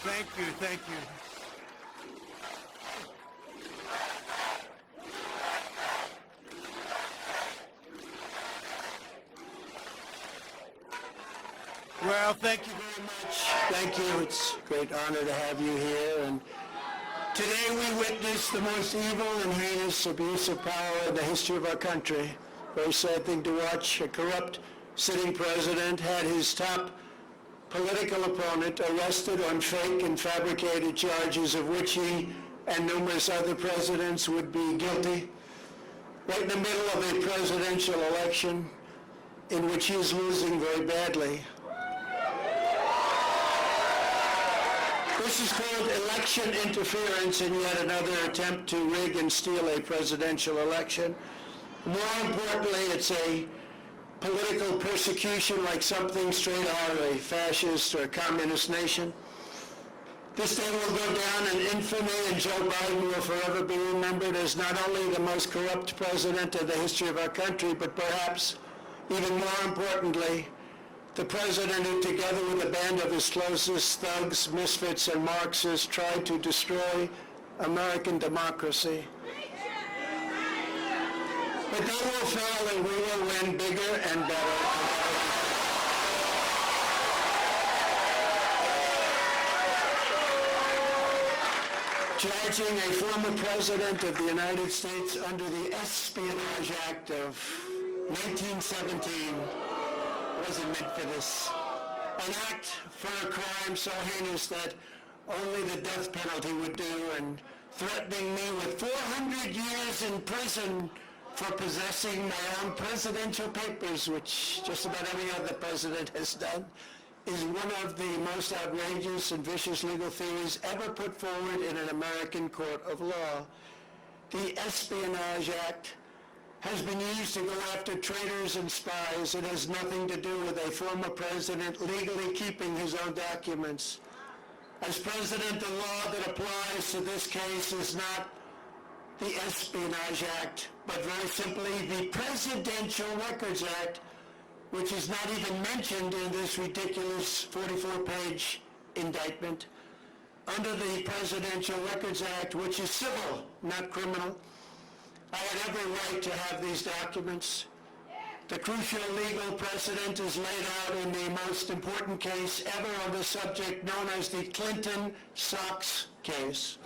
Thank you, thank you. Well, thank you very much. Thank you. It's a great honor to have you here. And today we witness the most evil and heinous abuse of power in the history of our country. Very sad thing to watch. A corrupt sitting president had his top political opponent arrested on fake and fabricated charges of which he and numerous other presidents would be guilty. Right in the middle of a presidential election in which he is losing very badly. This is called election interference and yet another attempt to rig and steal a presidential election. More importantly, it's a political persecution like something straight out of a fascist or communist nation. This day will go down in infamy, and Joe Biden will forever be remembered as not only the most corrupt president of the history of our country, but perhaps even more importantly, the president who, together with a band of his closest thugs, misfits, and Marxists, tried to destroy American democracy. But they will fail and we will win bigger and better. Charging a former president of the United States under the Espionage Act of 1917 wasn't meant for this. An act for a crime so heinous that only the death penalty would do, and threatening me with 400 years in prison for possessing my own presidential papers, which just about every other president has done, is one of the most outrageous and vicious legal theories ever put forward in an American court of law. The Espionage Act has been used to go after traitors and spies. It has nothing to do with a former president legally keeping his own documents. As president, the law that applies to this case is not the Espionage Act, but very simply the Presidential Records Act, which is not even mentioned in this ridiculous 44-page indictment. Under the Presidential Records Act, which is civil, not criminal, I had every right to have these documents. The crucial legal precedent is laid out in the most important case ever on the subject, known as the Clinton Sox case.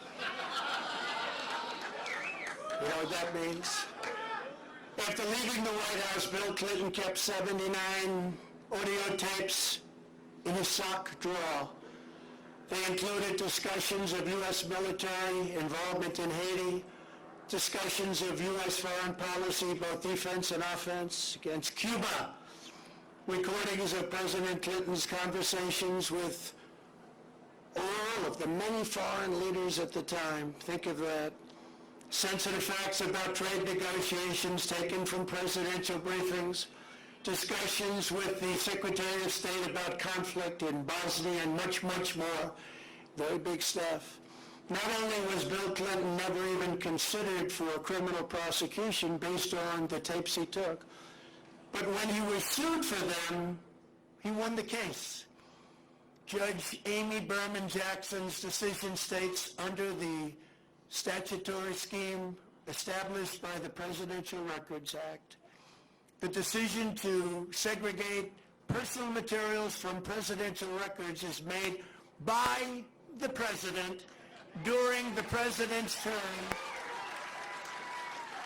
You know what that means? After leaving the White House, Bill Clinton kept 79 audio tapes in his sock drawer. They included discussions of U.S. military involvement in Haiti, discussions of U.S. foreign policy, both defense and offense, against Cuba, recordings of President Clinton's conversations with all of the many foreign leaders at the time. Think of that. Sensitive facts about trade negotiations taken from presidential briefings, discussions with the Secretary of State about conflict in Bosnia, and much, much more. Very big stuff. Not only was Bill Clinton never even considered for a criminal prosecution based on the tapes he took, but when he was sued for them, he won the case. Judge Amy Berman Jackson's decision states, under the statutory scheme established by the Presidential Records Act, the decision to segregate personal materials from presidential records is made by the president during the president's term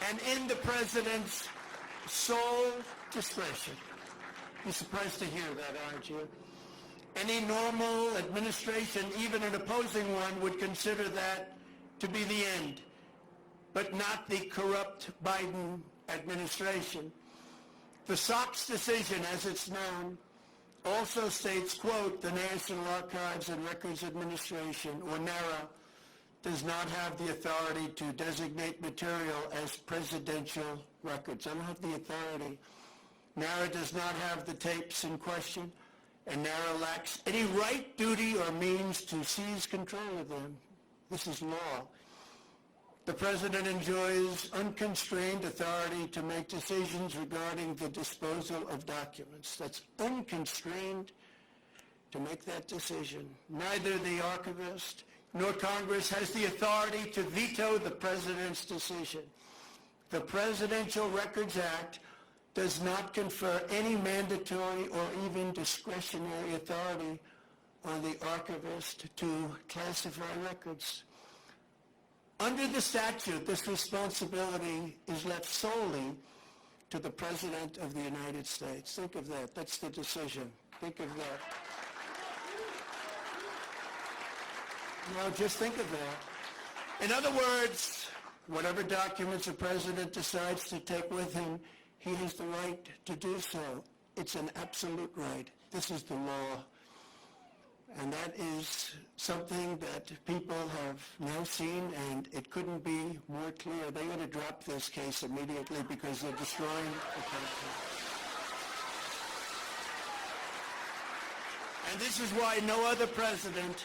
and in the president's sole discretion. You're surprised to hear that, aren't you? Any normal administration, even an opposing one, would consider that to be the end, but not the corrupt Biden administration. The Sox decision, as it's known, also states, quote, the National Archives and Records Administration, or NARA, does not have the authority to designate material as presidential records. I don't have the authority. NARA does not have the tapes in question, and NARA lacks any right, duty, or means to seize control of them. This is law. The president enjoys unconstrained authority to make decisions regarding the disposal of documents. That's unconstrained. to make that decision. Neither the archivist nor Congress has the authority to veto the president's decision. The Presidential Records Act does not confer any mandatory or even discretionary authority on the archivist to classify records. Under the statute, this responsibility is left solely to the President of the United States. Think of that. That's the decision. Think of that. Now, just think of that. In other words, whatever documents the President decides to take with him, he has the right to do so. It's an absolute right. This is the law. And that is something that people have now seen, and it couldn't be more clear. They ought to drop this case immediately because they're destroying the country. And this is why no other president,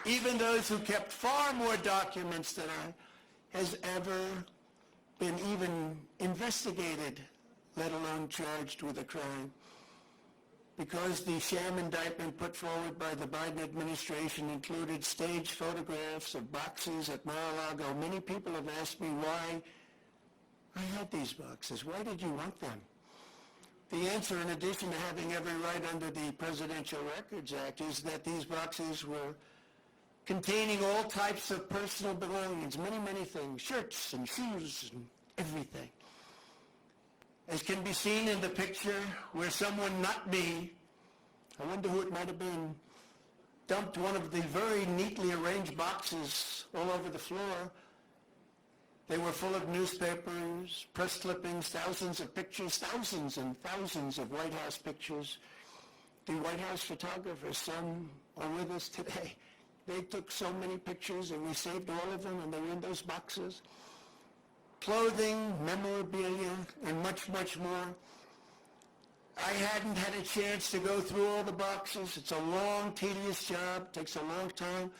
even those who kept far more documents than I, has ever been even investigated, let alone charged with a crime. Because the sham indictment put forward by the Biden administration included staged photographs of boxes at Mar-a-Lago, many people have asked me why I had these boxes. Why did you want them? The answer, in addition to having every right under the Presidential Records Act, is that these boxes were containing all types of personal belongings, many, many things, shirts and shoes and everything. As can be seen in the picture where someone, not me, I wonder who it might have been, dumped one of the very neatly arranged boxes all over the floor. They were full of newspapers, press clippings, thousands of pictures, thousands and thousands of White House pictures. The White House photographers, some are with us today. They took so many pictures and we saved all of them, and they were in those boxes. Clothing, memorabilia, and much, much more. I hadn't had a chance to go through all the boxes. It's a long, tedious job. It takes a long time,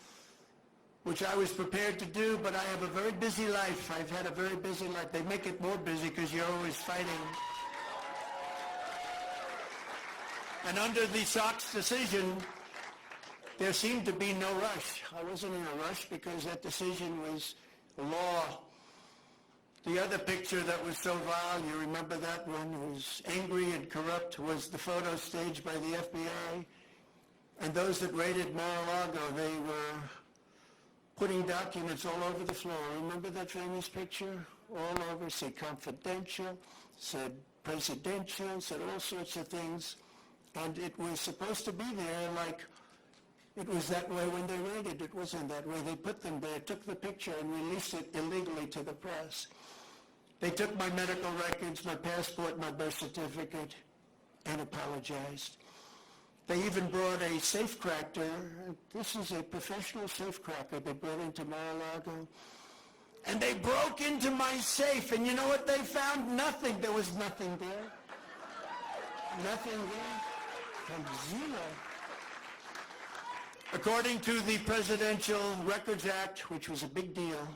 which I was prepared to do, but I have a very busy life. I've had a very busy life. They make it more busy because you're always fighting. And under the Sox decision, there seemed to be no rush. I wasn't in a rush because that decision was law. The other picture that was so vile, you remember that one, was angry and corrupt, was the photo staged by the FBI. And those that raided Mar-a-Lago, they were putting documents all over the floor. Remember that famous picture? All over, said confidential, said presidential, said all sorts of things. And it was supposed to be there like it was that way when they raided. It wasn't that way. They put them there, took the picture, and released it illegally to the press. They took my medical records, my passport, my birth certificate, and apologized. They even brought a safecracker. This is a professional safecracker they brought into Mar-a-Lago. And they broke into my safe, and you know what they found? Nothing. There was nothing there. Nothing there. And zero. According to the Presidential Records Act, which was a big deal,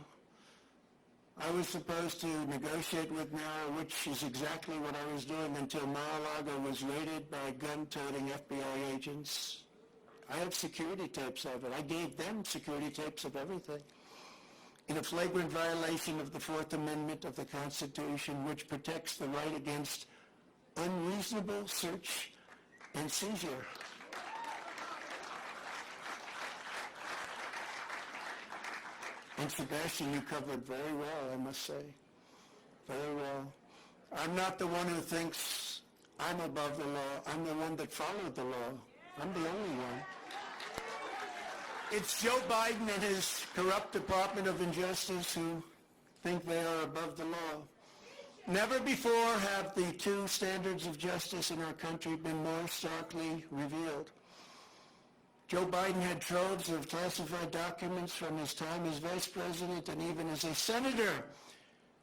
I was supposed to negotiate with Mara, which is exactly what I was doing until Mar-a-Lago was raided by gun-toting FBI agents. I have security tapes of it. I gave them security tapes of everything. In a flagrant violation of the Fourth Amendment of the Constitution, which protects the right against unreasonable search and seizure. And Sebastian, you covered very well, I must say. Very well. I'm not the one who thinks I'm above the law. I'm the one that followed the law. I'm the only one. It's Joe Biden and his corrupt Department of Injustice who think they are above the law. Never before have the two standards of justice in our country been more starkly revealed. Joe Biden had troves of classified documents from his time as vice president and even as a senator,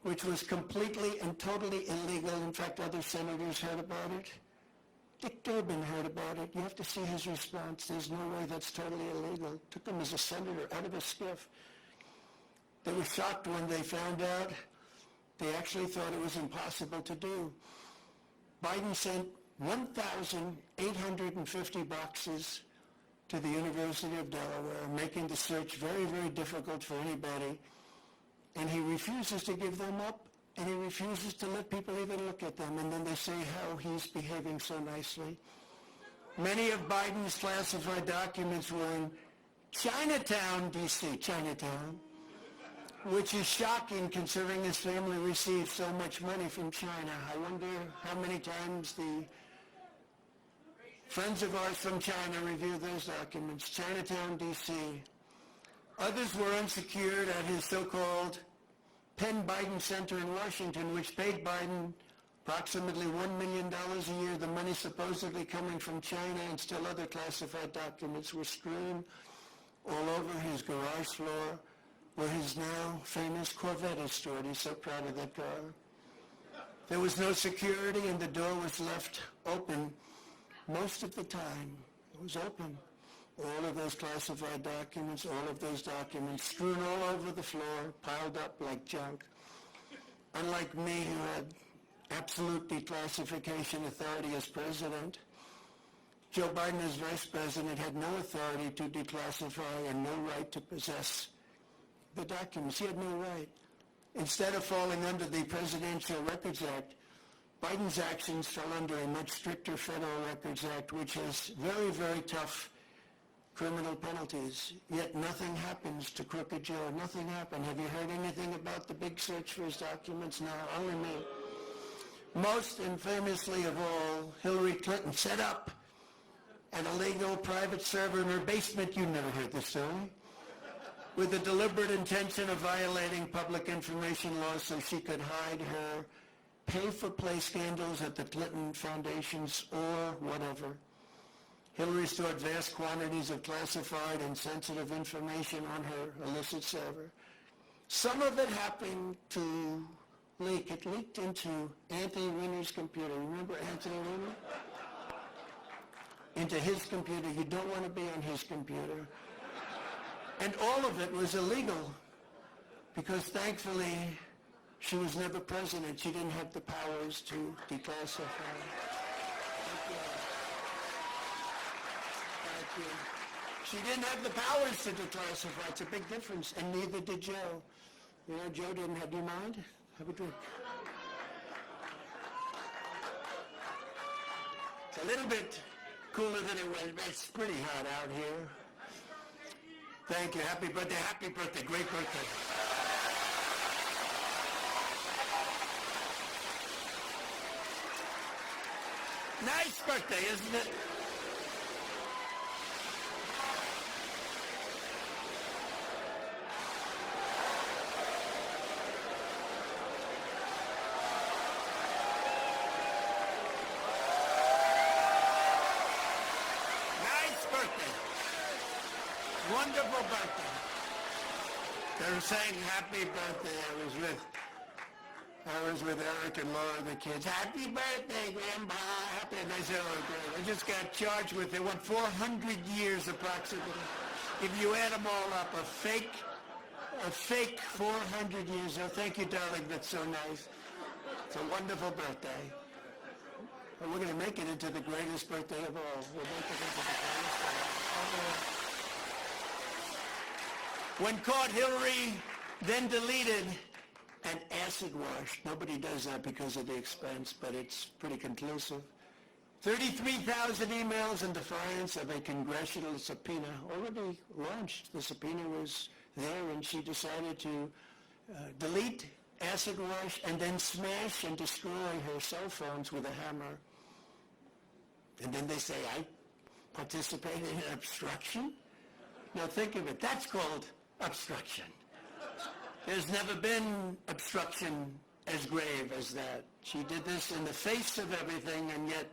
which was completely and totally illegal. In fact, other senators heard about it. Dick Durbin heard about it. You have to see his response. There's no way that's totally illegal. It took him as a senator out of a skiff. They were shocked when they found out. They actually thought it was impossible to do. Biden sent 1,850 boxes to the University of Delaware, making the search very, very difficult for anybody. And he refuses to give them up, and he refuses to let people even look at them. And then they say how he's behaving so nicely. Many of Biden's classified documents were in Chinatown, D.C., Chinatown, which is shocking considering his family received so much money from China. I wonder how many times the friends of ours from China reviewed those documents. Chinatown, D.C. Others were unsecured at his so-called Penn Biden Center in Washington, which paid Biden approximately $1 million a year. The money supposedly coming from China, and still other classified documents were strewn all over his garage floor, where his now famous Corvette is stored. He's so proud of that car. There was no security, and the door was left open most of the time. It was open. All of those classified documents, all of those documents strewn all over the floor, piled up like junk. Unlike me, who had absolute declassification authority as president, Joe Biden as vice president had no authority to declassify and no right to possess the documents. He had no right. Instead of falling under the Presidential Records Act, Biden's actions fell under a much stricter Federal Records Act, which has very, very tough criminal penalties. Yet nothing happens to Crooked Joe. Nothing happened. Have you heard anything about the big search for his documents? No, only me. Most infamously of all, Hillary Clinton set up an illegal private server in her basement. You never heard this story. With the deliberate intention of violating public information laws so she could hide her pay-for-play scandals at the Clinton foundations or whatever. Hillary stored vast quantities of classified and sensitive information on her illicit server. Some of it happened to leak. It leaked into Anthony Weiner's computer. Remember Anthony Weiner? Into his computer. You don't want to be on his computer. And all of it was illegal because thankfully she was never president. She didn't have the powers to declassify. She didn't have the powers to declassify. It's a big difference, and neither did Joe. You know, Joe didn't have. Do you mind? Have a drink. It's a little bit cooler than it was, but it's pretty hot out here. Thank you. Happy birthday. Happy birthday. Great birthday. Nice birthday, isn't it? Wonderful birthday. They were saying happy birthday. I was with Eric and Laura, the kids. Happy birthday, Grandpa. Happy. And they said, oh, great. I just got charged with, they want 400 years approximately. If you add them all up, a fake 400 years. Oh, thank you, darling. That's so nice. It's a wonderful birthday. And we're going to make it into the greatest birthday of all. We'll make it into the greatest birthday. When caught, Hillary then deleted and acid washed. Nobody does that because of the expense, but it's pretty conclusive. 33,000 emails in defiance of a congressional subpoena. Already launched. The subpoena was there, and she decided to delete, acid wash, and then smash and destroy her cell phones with a hammer. And then they say, I participated in obstruction? Now think of it. That's called obstruction. There's never been obstruction as grave as that. She did this in the face of everything, and yet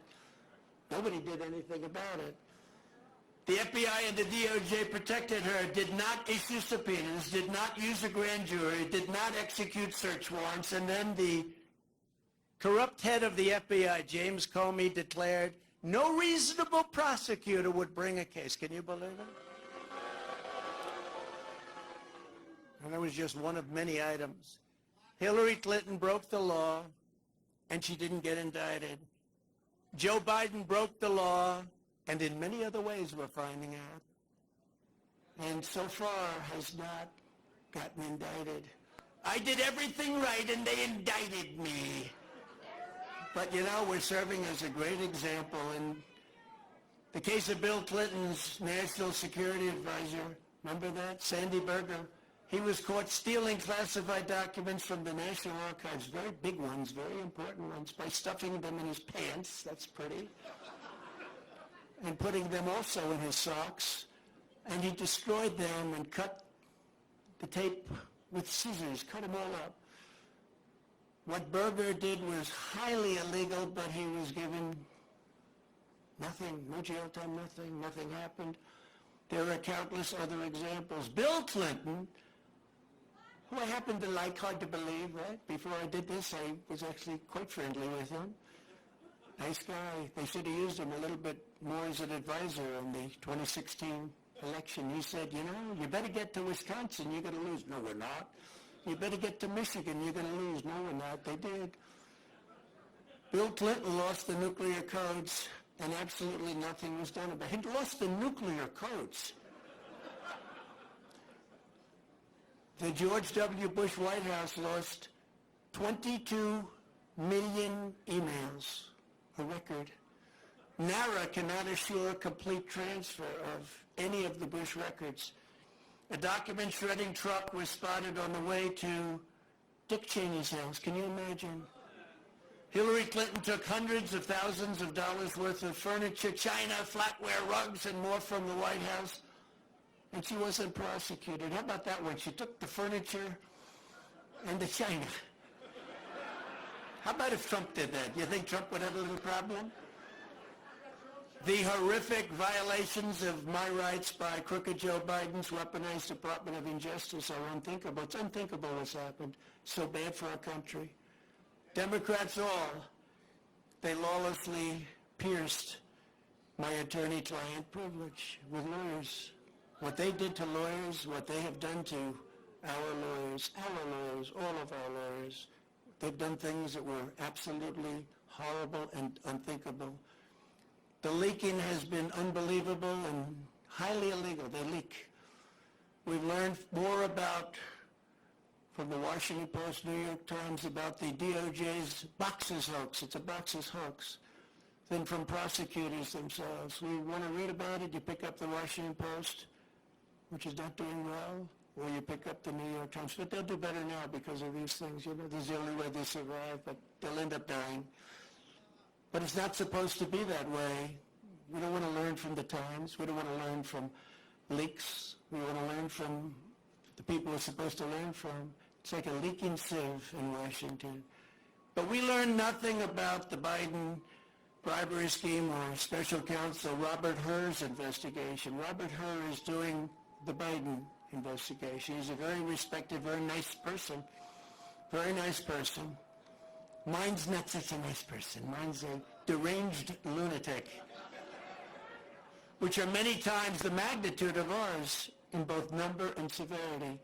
nobody did anything about it. The FBI and the DOJ protected her, did not issue subpoenas, did not use a grand jury, did not execute search warrants, and then the corrupt head of the FBI, James Comey, declared no reasonable prosecutor would bring a case. Can you believe it? And that was just one of many items. Hillary Clinton broke the law, and she didn't get indicted. Joe Biden broke the law, and in many other ways we're finding out. and so far has not gotten indicted. I did everything right and they indicted me. But you know, we're serving as a great example. In the case of Bill Clinton's National Security Advisor, remember that? Sandy Berger. He was caught stealing classified documents from the National Archives, very big ones, very important ones, by stuffing them in his pants, that's pretty, and putting them also in his socks. And he destroyed them and cut the tape with scissors, cut them all up. What Berger did was highly illegal, but he was given nothing, no jail time, nothing happened. There are countless other examples. Bill Clinton, who I happen to like, hard to believe, right? Before I did this, I was actually quite friendly with him. Nice guy. They should have used him a little bit more as an advisor in the 2016 election. He said, you know, you better get to Wisconsin, you're going to lose. No, we're not. You better get to Michigan, you're going to lose. No, we're not. They did. Bill Clinton lost the nuclear codes, and absolutely nothing was done about it. He lost the nuclear codes. The George W. Bush White House lost 22 million emails, a record. NARA cannot assure a complete transfer of any of the Bush records. A document shredding truck was spotted on the way to Dick Cheney's house. Can you imagine? Hillary Clinton took hundreds of thousands of dollars worth of furniture, china, flatware, rugs, and more from the White House, and she wasn't prosecuted. How about that one? She took the furniture and the china. How about if Trump did that? You think Trump would have a little problem? The horrific violations of my rights by crooked Joe Biden's weaponized Department of Injustice are unthinkable. It's unthinkable what's happened. So bad for our country. Democrats all, they lawlessly pierced my attorney-client privilege with lawyers. What they did to lawyers, what they have done to our lawyers, all of our lawyers, they've done things that were absolutely horrible and unthinkable. The leaking has been unbelievable and highly illegal. They leak. We've learned more about, from the Washington Post, New York Times, about the DOJ's boxes hoax. It's a boxes hoax. Than from prosecutors themselves. We want to read about it. You pick up the Washington Post, which is not doing well, or you pick up the New York Times. But they'll do better now because of these things. You know, this is the only way they survive, but they'll end up dying. But it's not supposed to be that way. We don't want to learn from the Times. We don't want to learn from leaks. We want to learn from the people we're supposed to learn from. It's like a leaking sieve in Washington. But we learned nothing about the Biden bribery scheme or special counsel Robert Hur's investigation. Robert Hur is doing the Biden investigation. He's a very respected, very nice person. Very nice person. Mine's not such a nice person. Mine's a deranged lunatic, which are many times the magnitude of ours in both number and severity.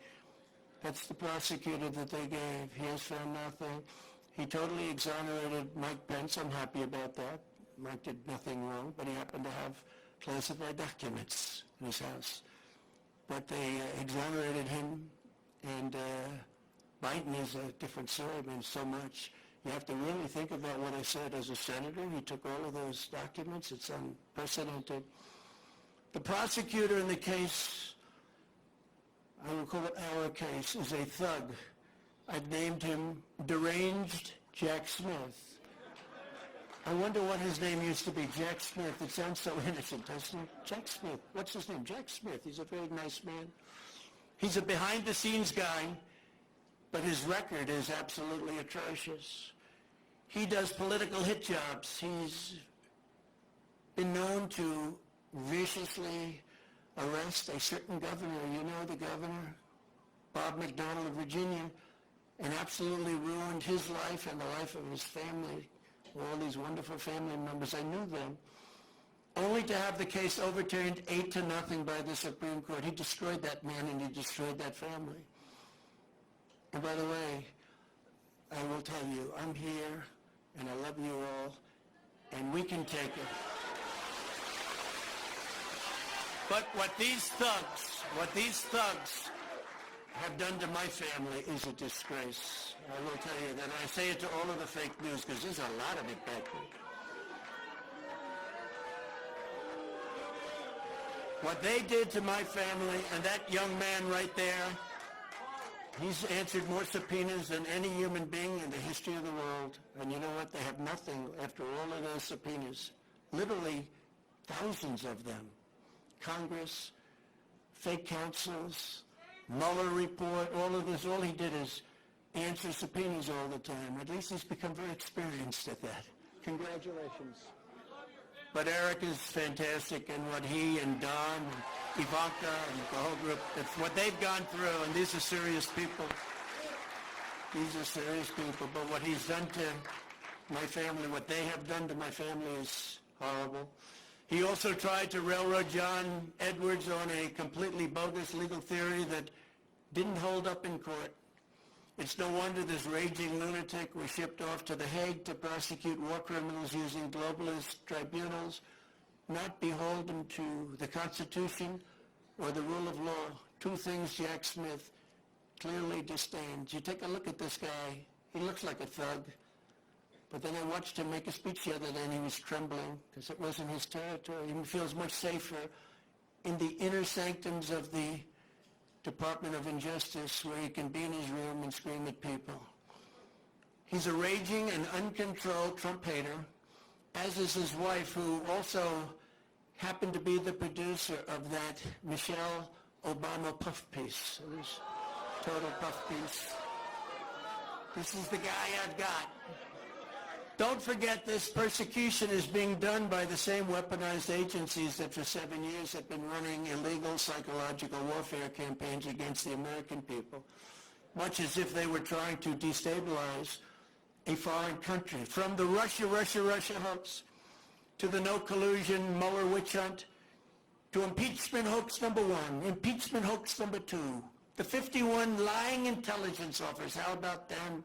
That's the prosecutor that they gave. He has found nothing. He totally exonerated Mike Pence. I'm happy about that. Mike did nothing wrong, but he happened to have classified documents in his house. But they exonerated him, and Biden is a different story. I mean, so much. You have to really think about what I said as a senator. He took all of those documents. It's unprecedented. The prosecutor in the case, I will call it our case, is a thug. I've named him Deranged Jack Smith. I wonder what his name used to be, Jack Smith. It sounds so innocent, doesn't it? Jack Smith. What's his name? Jack Smith. He's a very nice man. He's a behind-the-scenes guy, but his record is absolutely atrocious. He does political hit jobs. He's been known to viciously arrest a certain governor. You know the governor, Bob McDonnell of Virginia, and absolutely ruined his life and the life of his family. All these wonderful family members, I knew them, only to have the case overturned 8-0 by the Supreme Court. He destroyed that man and he destroyed that family. And by the way, I will tell you, I'm here and I love you all, and we can take it. But what these thugs have done to my family is a disgrace. I will tell you that. I say it to all of the fake news because there's a lot of it back there. What they did to my family, and that young man right there, he's answered more subpoenas than any human being in the history of the world. And you know what? They have nothing after all of those subpoenas. Literally thousands of them. Congress, fake counsels, Mueller report, all of this. All he did is answer subpoenas all the time. At least he's become very experienced at that. Congratulations. But Eric is fantastic, and what he and Don and Ivanka and the whole group, that's what they've gone through, and these are serious people. These are serious people, but what he's done to my family, what they have done to my family is horrible. He also tried to railroad John Edwards on a completely bogus legal theory that didn't hold up in court. It's no wonder this raging lunatic was shipped off to The Hague to prosecute war criminals using globalist tribunals, not beholden to the Constitution or the rule of law. Two things Jack Smith clearly disdains. You take a look at this guy. He looks like a thug. But then I watched him make a speech the other day, and he was trembling because it wasn't his territory. He feels much safer in the inner sanctums of the Department of Injustice, where he can be in his room and scream at people. He's a raging and uncontrolled Trump hater, as is his wife, who also happened to be the producer of that Michelle Obama puff piece. It was total puff piece. This is the guy I've got. Don't forget, this persecution is being done by the same weaponized agencies that for 7 years have been running illegal psychological warfare campaigns against the American people, much as if they were trying to destabilize a foreign country. From the Russia hoax, to the no collusion Mueller witch hunt, to impeachment hoax number 1, impeachment hoax number 2, the 51 lying intelligence officers, how about them?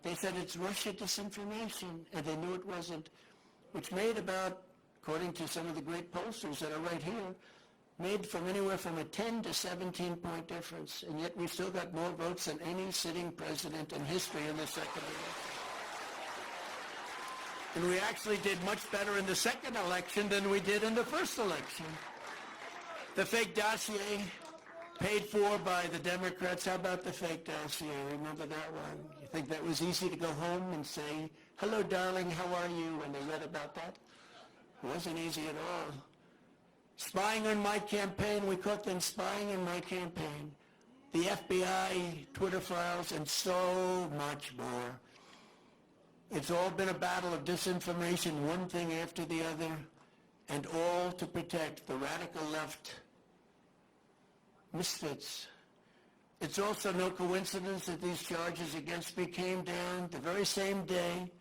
They said it's Russia disinformation, and they knew it wasn't, which made about, according to some of the great pollsters that are right here, made from anywhere from a 10 to 17-point difference, and yet we still got more votes than any sitting president in history in the second election. And we actually did much better in the second election than we did in the first election. The fake dossier paid for by the Democrats. How about the fake dossier? Remember that one? You think that was easy to go home and say, "Hello, darling, how are you?" when they read about that? It wasn't easy at all. Spying on my campaign. We caught them spying on my campaign. The FBI, Twitter files, and so much more. It's all been a battle of disinformation, one thing after the other, and all to protect the radical left misfits. It's also no coincidence that these charges against me came down the very same day.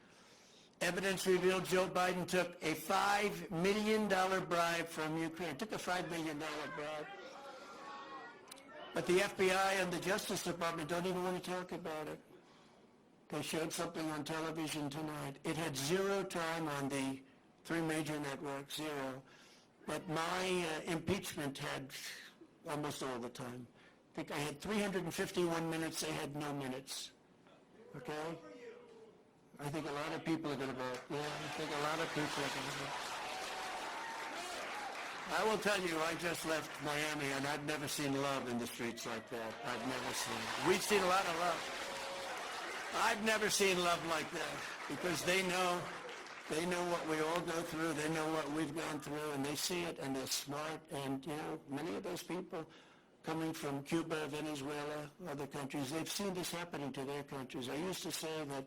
Evidence revealed Joe Biden took a $5 million bribe from Ukraine. Took a $5 million bribe. But the FBI and the Justice Department don't even want to talk about it. They showed something on television tonight. It had zero time on the three major networks, zero. But my impeachment had almost all the time. I think I had 351 minutes. They had no minutes. Okay? I think a lot of people are going to vote. Yeah, I think a lot of people are going to vote. I will tell you, I just left Miami, and I've never seen love in the streets like that. I've never seen it. We've seen a lot of love. I've never seen love like that, because they know what we all go through. They know what we've gone through, and they see it, and they're smart. And, you know, many of those people coming from Cuba, Venezuela, other countries, they've seen this happening to their countries. I used to say that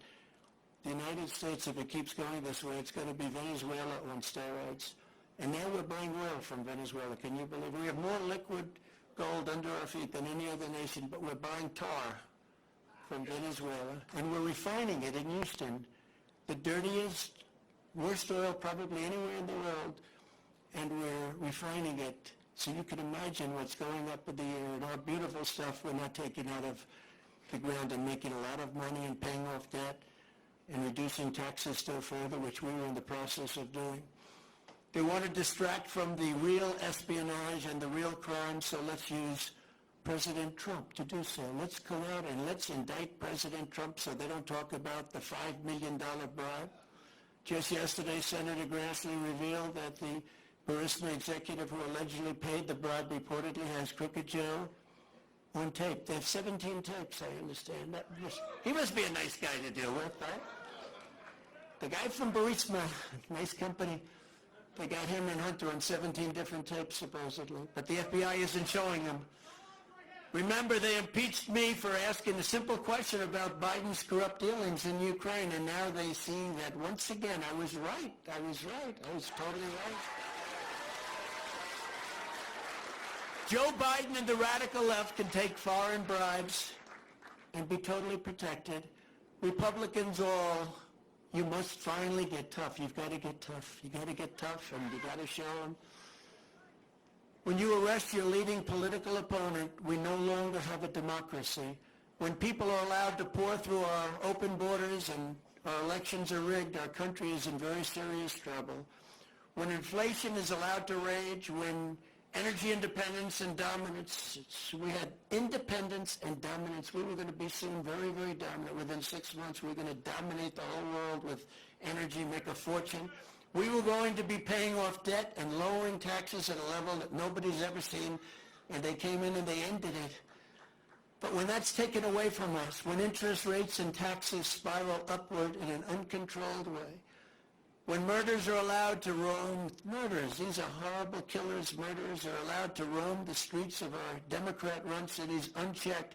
the United States, if it keeps going this way, it's going to be Venezuela on steroids. And now we're buying oil from Venezuela. Can you believe it? We have more liquid gold under our feet than any other nation, but we're buying tar from Venezuela, and we're refining it in Houston, the dirtiest, worst oil probably anywhere in the world, and we're refining it. So you can imagine what's going up in the air, and our beautiful stuff we're not taking out of the ground and making a lot of money and paying off debt and reducing taxes still further, which we were in the process of doing. They want to distract from the real espionage and the real crime, so let's use President Trump to do so. Let's go out and let's indict President Trump so they don't talk about the $5 million bribe. Just yesterday, Senator Grassley revealed that the Burisma executive who allegedly paid the bribe reportedly has Crooked Joe on tape. They have 17 tapes, I understand. He must be a nice guy to deal with, right? The guy from Burisma, nice company, they got him and Hunter on 17 different tapes, supposedly. But the FBI isn't showing them. Remember, they impeached me for asking a simple question about Biden's corrupt dealings in Ukraine, and now they see that once again I was right. I was totally right. Joe Biden and the radical left can take foreign bribes and be totally protected. Republicans all, you must finally get tough. You've got to get tough. You've got to get tough, and you've got to show them. When you arrest your leading political opponent, we no longer have a democracy. When people are allowed to pour through our open borders and our elections are rigged, our country is in very serious trouble. When inflation is allowed to rage, when energy independence and dominance, we had independence and dominance. We were going to be seen very, very dominant. Within 6 months, we were going to dominate the whole world with energy, make a fortune. We were going to be paying off debt and lowering taxes at a level that nobody's ever seen, and they came in and they ended it. But when that's taken away from us, when interest rates and taxes spiral upward in an uncontrolled way, when murders are allowed to roam, these are horrible killers, murderers are allowed to roam the streets of our Democrat-run cities unchecked,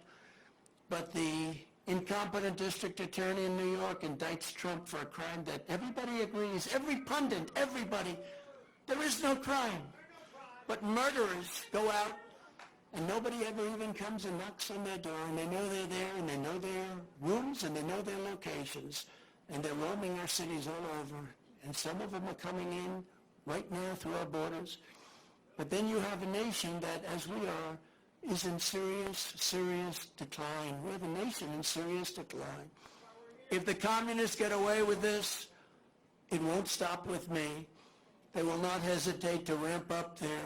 but the incompetent district attorney in New York indicts Trump for a crime that everybody agrees, every pundit, everybody, there is no crime. But murderers go out and nobody ever even comes and knocks on their door, and they know they're there, and they know their rooms, and they know their locations, and they're roaming our cities all over. And some of them are coming in right now through our borders. But then you have a nation that, as we are, is in serious, serious decline. We have a nation in serious decline. If the communists get away with this, it won't stop with me. They will not hesitate to ramp up their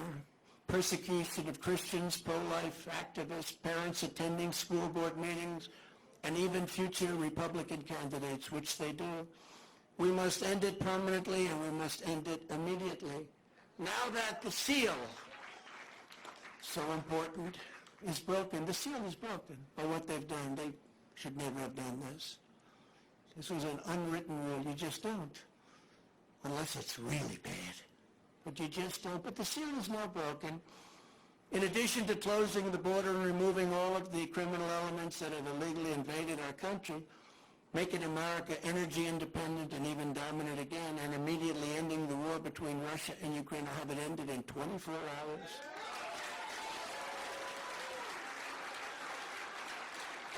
persecution of Christians, pro-life activists, parents attending school board meetings, and even future Republican candidates, which they do. We must end it permanently, and we must end it immediately. Now that the seal, so important, is broken. The seal is broken by what they've done. They should never have done this. This was an unwritten rule. You just don't, unless it's really bad. But you just don't. But the seal is now broken. In addition to closing the border and removing all of the criminal elements that have illegally invaded our country, making America energy independent and even dominant again, and immediately ending the war between Russia and Ukraine, I'll have it ended in 24 hours.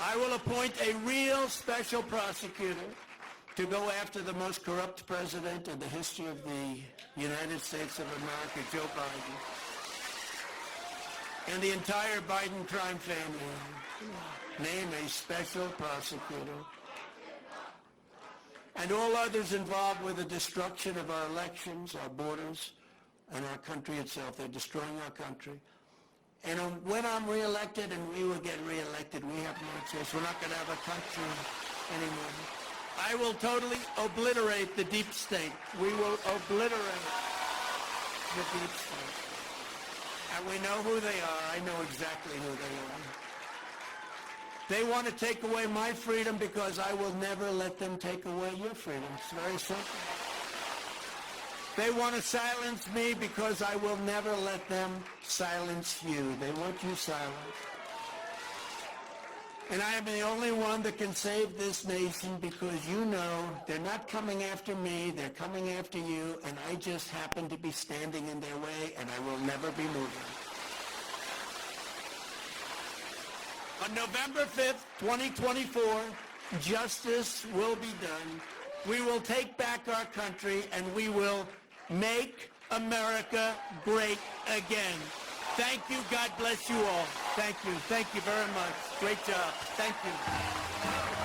I will appoint a real special prosecutor to go after the most corrupt president in the history of the United States of America, Joe Biden, and the entire Biden crime family. Name a special prosecutor. And all others involved with the destruction of our elections, our borders, and our country itself. They're destroying our country. And when I'm reelected, and we will get reelected, we have no choice. We're not going to have a country anymore. I will totally obliterate the deep state. We will obliterate the deep state. And we know who they are. I know exactly who they are. They want to take away my freedom because I will never let them take away your freedom. It's very simple. They want to silence me because I will never let them silence you. They want you silent. And I am the only one that can save this nation because you know they're not coming after me, they're coming after you, and I just happen to be standing in their way, and I will never be moving. On November 5th, 2024, justice will be done. We will take back our country, and we will make America great again. Thank you. God bless you all. Thank you. Thank you very much. Great job. Thank you.